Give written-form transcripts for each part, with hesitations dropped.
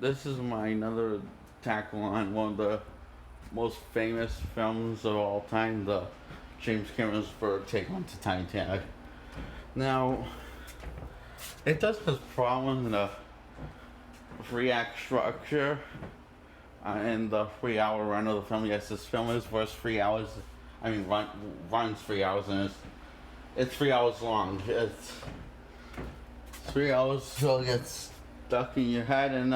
this is my another tackle on one of the most famous films of all time, the James Cameron's take on Titanic. Now, it does have problems in the three act structure and the 3 hour run of the film. Yes, this film is first 3 hours. I mean, runs 3 hours and it's 3 hours long. It's 3 hours, so it gets stuck in your head, and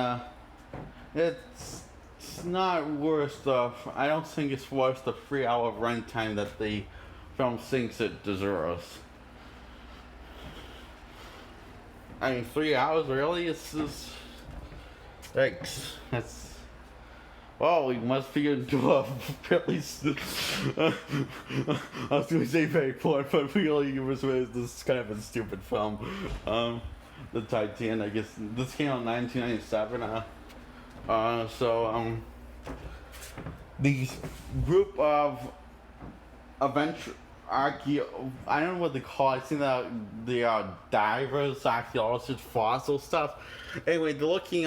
it's not worth the. I don't think it's worth the 3 hour runtime that the film thinks it deserves. I mean, 3 hours really? It's just. Thanks. That's. Well, we must be into a really. I was going to say very poor, but really, this is kind of a stupid film. The Titanic, I guess this came out in 1997. These group of adventure I don't know what they call it. I think that they are divers, archaeologists, fossil stuff. Anyway, they're looking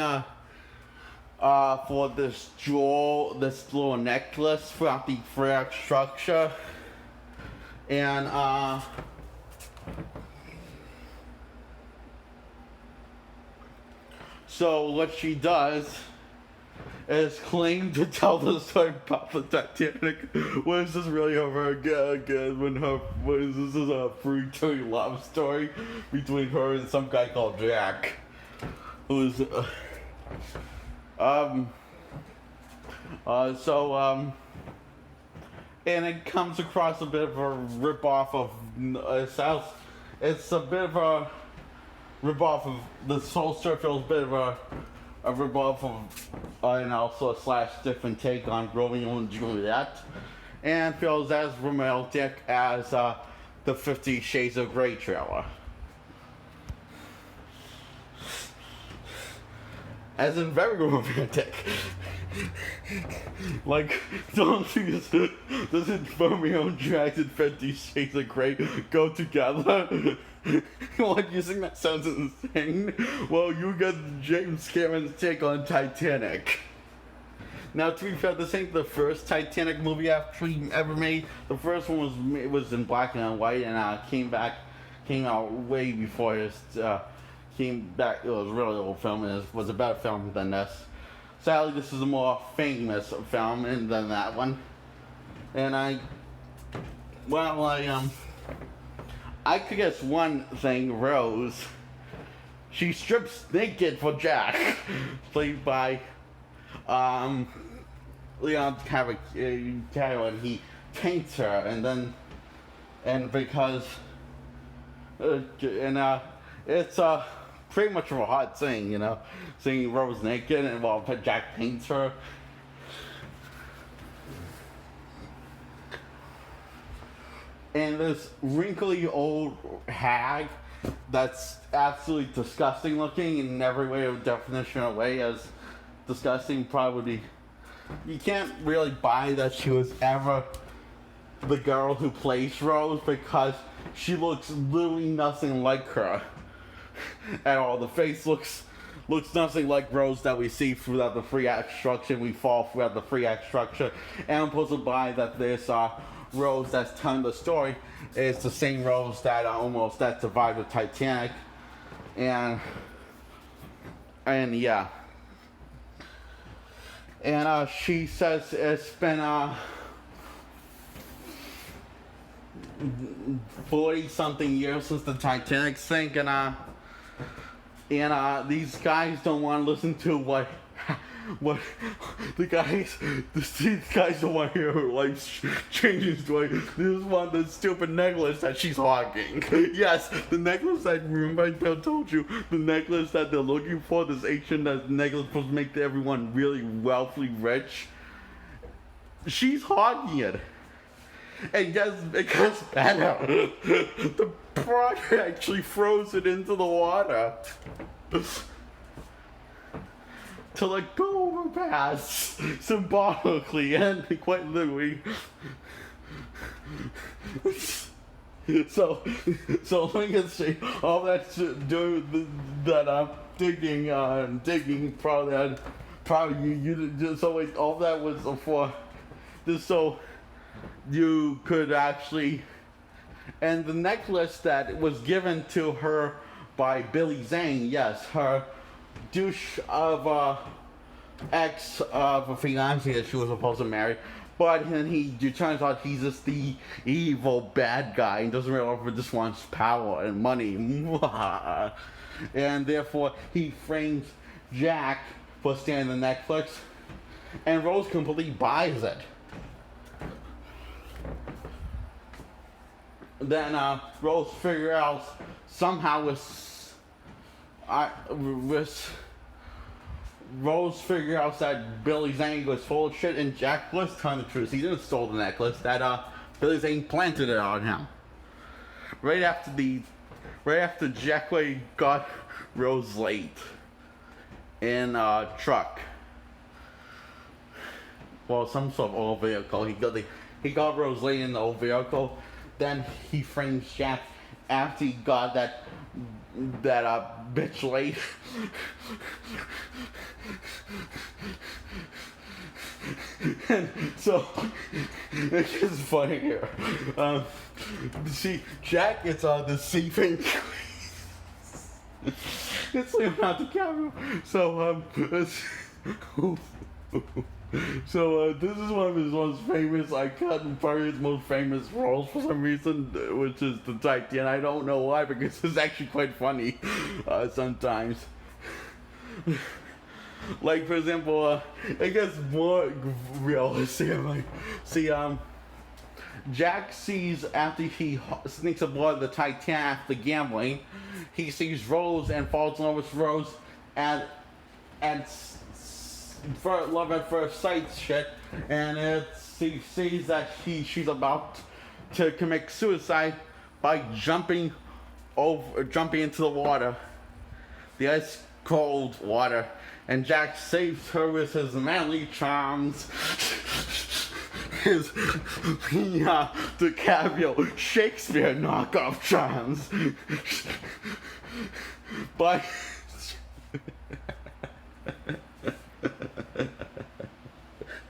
for this jewel, this little necklace throughout the frac structure, and so what she does is claim to tell the story about the Titanic. When is this really over again? When this is a free love story between her and some guy called Jack, who's and it comes across a bit of a rip-off of it's a bit of a rip-off of the whole story feels a bit of a rip-off of and also a slash different take on Romeo and Juliet, and feels as romantic as the 50 Shades of Grey trailer. As in very romantic. Like, don't you doesn't Romeo and Juliet and 50 Shades of Grey go together? Like, you think that sounds insane? Well, you get James Cameron's take on Titanic. Now, to be fair, this ain't the first Titanic movie actually ever made. The first one was in black and white, and came out way before his came back. It was a really old film, and it was a better film than this. Sadly, this is a more famous film than that one. And I could guess one thing. Rose, she strips naked for Jack, played by Leon Cavallaro, and he taints her, and because it's pretty much of a hot thing, seeing Rose naked and while Jack paints her. And this wrinkly old hag that's absolutely disgusting looking in every way of definition of way, as disgusting probably. You can't really buy that she was ever the girl who plays Rose, because she looks literally nothing like her at all. The face looks nothing like Rose that we see throughout the free act structure. We fall throughout the free act structure, and I'm supposed to buy that this Rose that's telling the story is the same Rose that that survived the Titanic, and yeah, and she says it's been 40 something years since the Titanic sank, and these guys don't want to listen to what these guys don't want to hear her life changing story. They just want the stupid necklace that she's hogging. Yes, the necklace that, remember I told you, the necklace that they're looking for, this ancient necklace supposed to make everyone really wealthy, rich. She's hogging it. And it gets better. The project actually throws it into the water to go overpass, symbolically and quite literally. So let me just say all that digging probably you just so like all that was for just so you could actually, and the necklace that was given to her by Billy Zane, yes, her douche of ex of a fiance that she was supposed to marry. But then it turns out he's just the evil bad guy and doesn't realize he just wants power and money. And therefore he frames Jack for stealing the necklace, and Rose completely buys it. Then Rose figures out somehow Rose figured out that Billy Zane was full of shit, and Jack was telling the truth. He didn't steal the necklace. That Billy Zane planted it on him. Right after Jack got Rose late in a truck. Well, some sort of old vehicle. He got Rose late in the old vehicle. Then he frames Jack after he got that bitch late. And so it's just funny here. See, Jack gets on the deceiving. It's leaving out the camera. So so this is one of his most famous, probably his most famous roles for some reason, which is the Titanic. I don't know why, because it's actually quite funny sometimes. Like, for example, it gets more realistic. Jack sees, after he sneaks aboard the Titanic after gambling, he sees Rose and falls in love with Rose, and for love at first sight shit, and he sees that she's about to commit suicide by jumping into the water, the ice cold water, and Jack saves her with his manly charms. His DiCaprio Shakespeare knockoff charms. But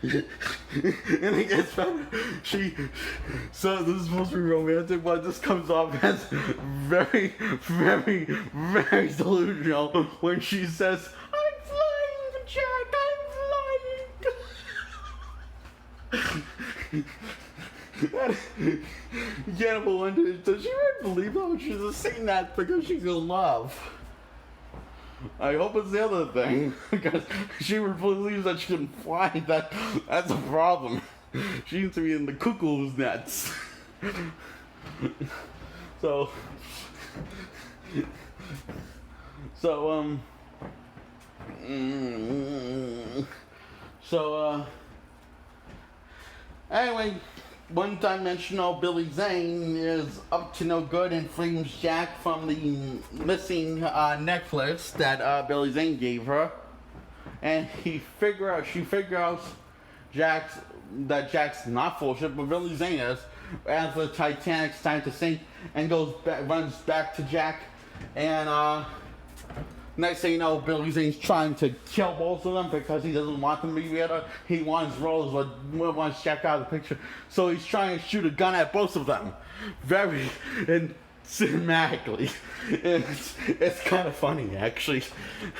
and it gets better. So this is supposed to be romantic, but this comes off as very, very, very delusional when she says, "I'm flying, Jack, I'm flying." You can't wonder, does she really believe that? She's just saying that because she's in love. I hope it's the other thing, because she believes that she can fly. That's a problem. She seems to be in the cuckoo's nets. So anyway, one-dimensional Billy Zane is up to no good and frames Jack from the missing necklace that Billy Zane gave her, and she figures out Jack's not full of shit, but Billy Zane is. As the Titanic's time to sink, and runs back to Jack, and next thing you know, Billy Zane's trying to kill both of them because he doesn't want them to be together. He wants Rose, but wants Jack out of the picture. So he's trying to shoot a gun at both of them. Very cinematically. It's kind of funny, actually.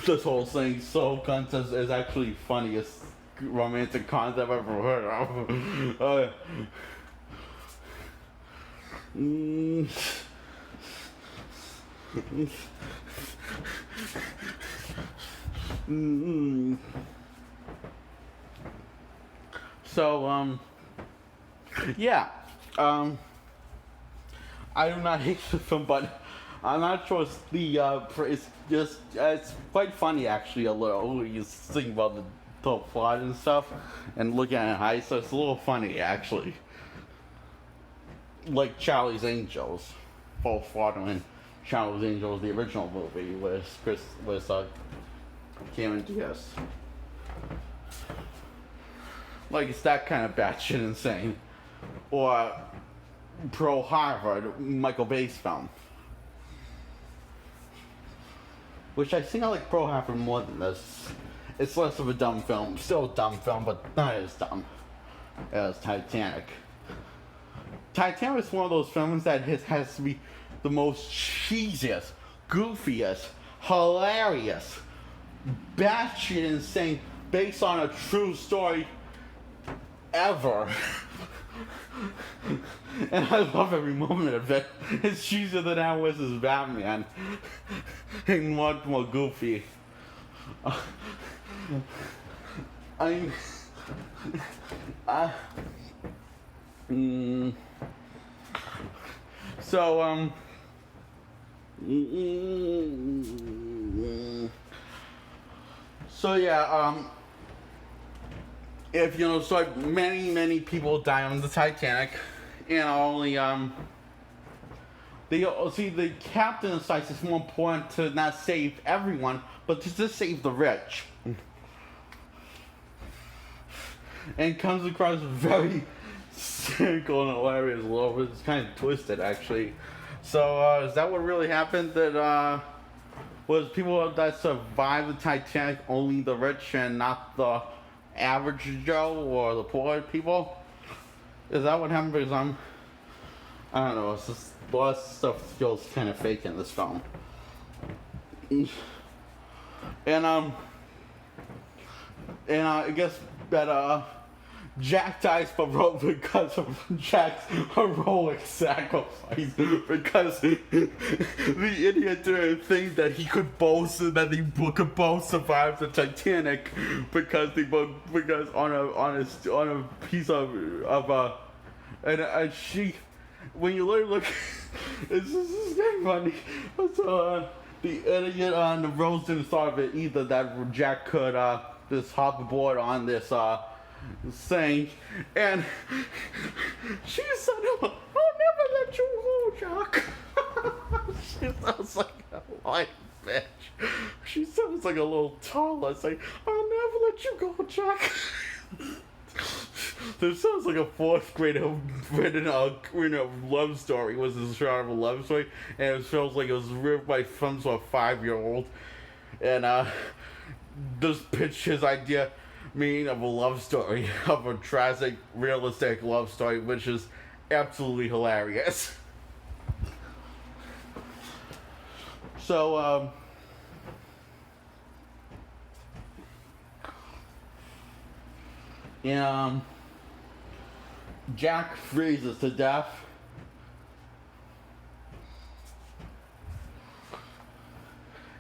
This whole thing, so contest is actually funniest romantic concept I've ever heard of. So, yeah, I do not hate the film, but I'm not sure it's quite funny, actually, a little. You think about the plot and stuff, and looking at it high, so it's a little funny, actually. Like Charlie's Angels, both Father and Charlie's Angels, the original movie with Cameron Diaz. Like, it's that kind of batshit insane. Or Pearl Harbor, Michael Bay's film. which I think I like Pearl Harbor more than this. It's less of a dumb film. Still a dumb film, but not as dumb as Titanic. Titanic is one of those films that has to be the most cheesiest, goofiest, hilarious, batshit insane, based on a true story ever. And I love every moment of it. It's cheesier than Al vs. Batman. And much more goofy. I mean, so yeah, if you know, so like many people die on the Titanic, and only the captain decides it's more important to not save everyone, but to just save the rich, and comes across very cynical and hilarious. A little bit, it's kind of twisted actually. So is that what really happened? That was people that survived the Titanic only the rich and not the average Joe or the poor people? Is that what happened? Because I don't know, it's just a lot of stuff feels kind of fake in this film. And I guess that Jack dies because of Jack's heroic sacrifice, because the idiot didn't think that he could both survive the Titanic, because on a piece of and she, when you look it's just kind of funny. So the idiot on the Rose didn't thought of it either, that Jack could just hop aboard on this thing, and she said, "I'll never let you go, Jack." She sounds like a white bitch. She sounds like a little taller. It's like, "I'll never let you go, Jack." This sounds like a fourth grader written a love story. It was a genre of a love story, and it feels like it was written by some sort of 5-year-old, and just pitched his idea, meaning of a love story, of a tragic, realistic love story, which is absolutely hilarious. So, Jack freezes to death.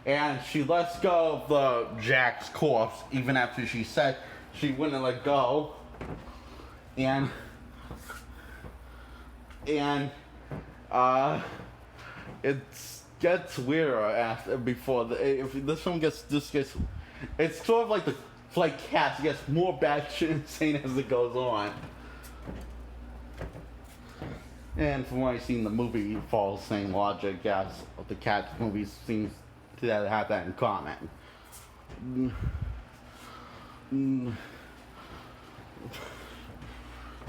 And she lets go of Jack's corpse, even after she said she wouldn't let go. And it gets weirder if this film gets, it's sort of like Cats, it gets more batshit insane as it goes on. And from what I've seen, the movie follows the same logic as the Cats movies seems to have that in common.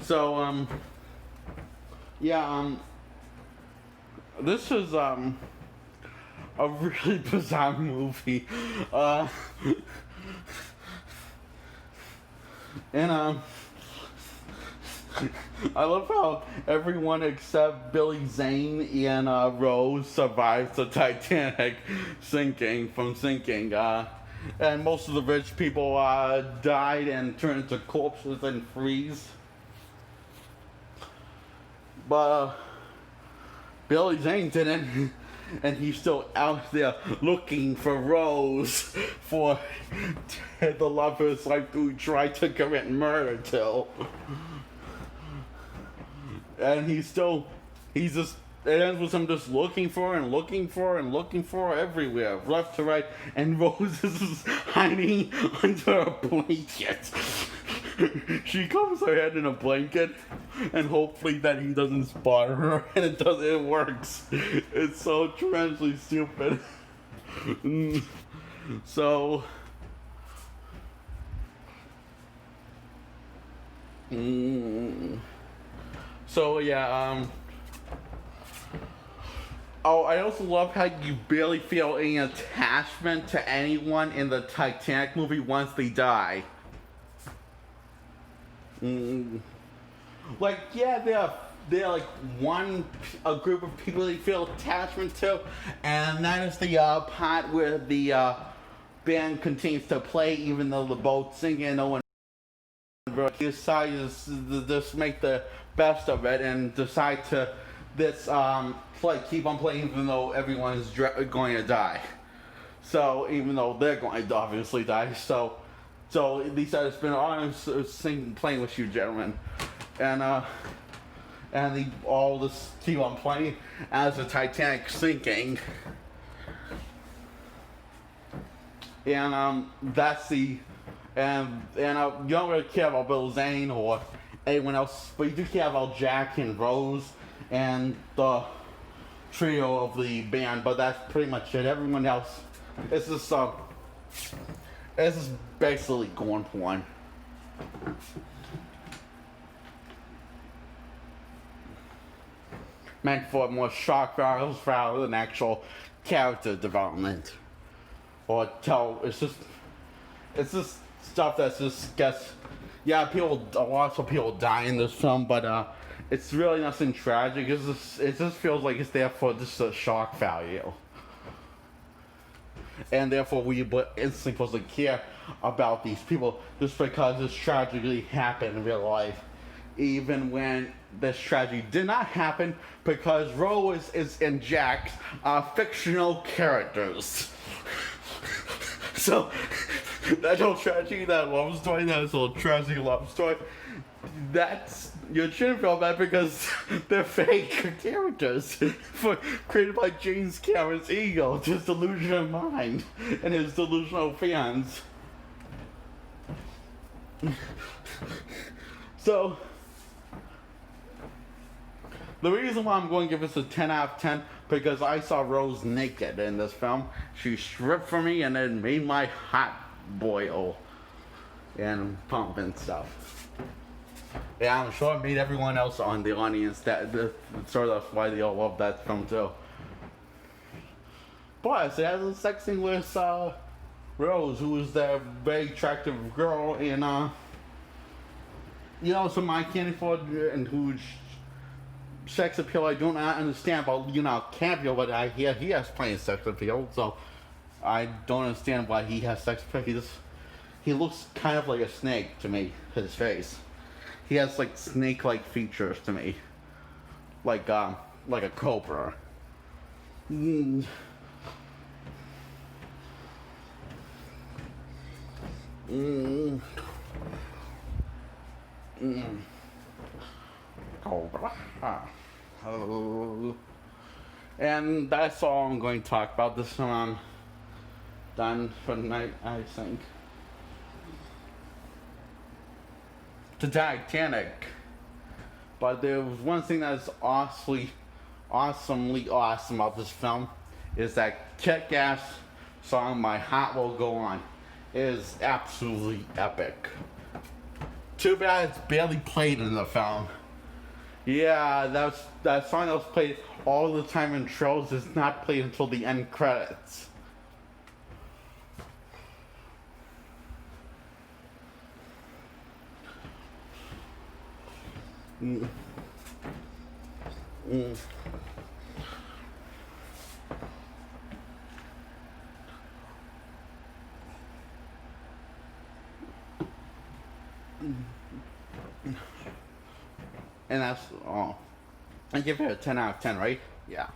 So, this is, a really bizarre movie. And, I love how everyone except Billy Zane and Rose survived the Titanic sinking. And most of the rich people died and turned into corpses and freeze. But Billy Zane didn't, and he's still out there looking for Rose, for the love of his life who he tried to commit murder to. And it ends with him just looking for everywhere, left to right, and Rose is hiding under a blanket. She covers her head in a blanket, and hopefully that he doesn't spot her, and it works. It's so tremendously stupid. So, yeah, Oh, I also love how you barely feel any attachment to anyone in the Titanic movie once they die. Mm. Like, yeah, they're like a group of people that you feel attachment to, and that is the part where the band continues to play even though the boat's sinking and no one decides to just make the best of it and decide to this keep on playing even though everyone's going to die. So even though they're going to obviously die, so they said it's been honest singing, playing with you gentlemen, and they all just keep on playing as the Titanic sinking. And that's the you don't really care about Bill Zane or anyone else, but you do care about Jack and Rose and the trio of the band. But that's pretty much it. Everyone else, it's just basically corn porn. Meant for more shock values rather than actual character development. Or it's just stuff that's just gets, yeah, lots of people die in this film, but it's really nothing tragic. It just feels like it's there for just a shock value, and therefore we instantly supposed to care about these people just because this tragedy happened in real life, even when this tragedy did not happen, because Rose and Jack are fictional characters. So that whole tragedy, that love story, that whole tragic love story, you shouldn't feel bad because they're fake characters created by James Cameron's ego, his delusional mind, and his delusional fans. So the reason why I'm going to give this a 10 out of 10 because I saw Rose naked in this film. She stripped for me and it made my heart boil and pump and stuff. Yeah, I'm sure it made everyone else on the audience sort of why they all love that film too. Plus, it has a sex scene with Rose, who is that very attractive girl, and some I can't afford and who's sex appeal I do not understand, but can't feel, but I hear he has plenty of sex appeal, so I don't understand why he has sex appeal. He looks kind of like a snake to me, his face. He has like snake-like features to me. Like a cobra. Mm. Mm. Mm. Cobra. Oh. And that's all I'm going to talk about this time. I'm done for the night, I think. The Titanic. But there was one thing that's awesomely awesome about this film is that kick-ass song "My Heart Will Go On" is absolutely epic. Too bad it's barely played in the film. Yeah, that song that was played all the time in trailers is not played until the end credits. Mm. Mm. And that's all. I give it a 10 out of 10, right? Yeah.